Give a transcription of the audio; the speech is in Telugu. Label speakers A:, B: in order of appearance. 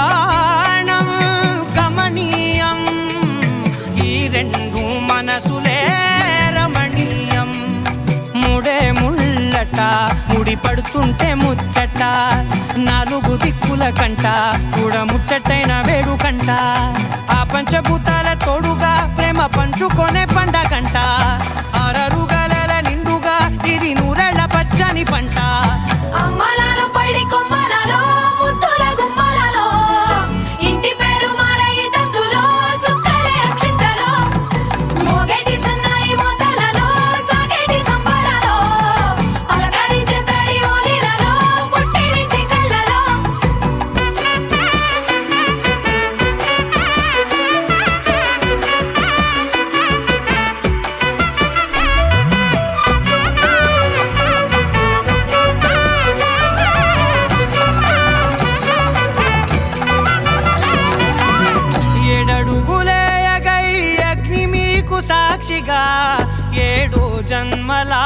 A: కళ్యాణం గమనీయం, ఈ రెండు మనసులే రమణీయం. ముడే ముళ్ళట ముడి పడుతుంటే ముచ్చట, నాలుగు దిక్కుల కంట చూడ ముచ్చటైన వేడుకంట. ఆ పంచభూతాల తోడుగా ప్రేమ పంచుకొనే పండగంట. ఆరరుగల నిండుగా ఇది నూరెళ్ళ పచ్చని పంట.
B: అమ్మలాలో పడి కొమ్మలలో ముద్దుల గుమ్మలలో, ఇంటి పేరు మారయి తందులో చుక్కలే అక్షింతలో, మోగేటి సన్నాయి మోతలలో సాగేటి సంబరాలో, అలకరించే తడి ఓలిలలో పుట్టినింటి కళ్ళలో.
A: ఏడడుగులే అగై అగ్ని మీకు సాక్షిగా, ఏడు జన్మలా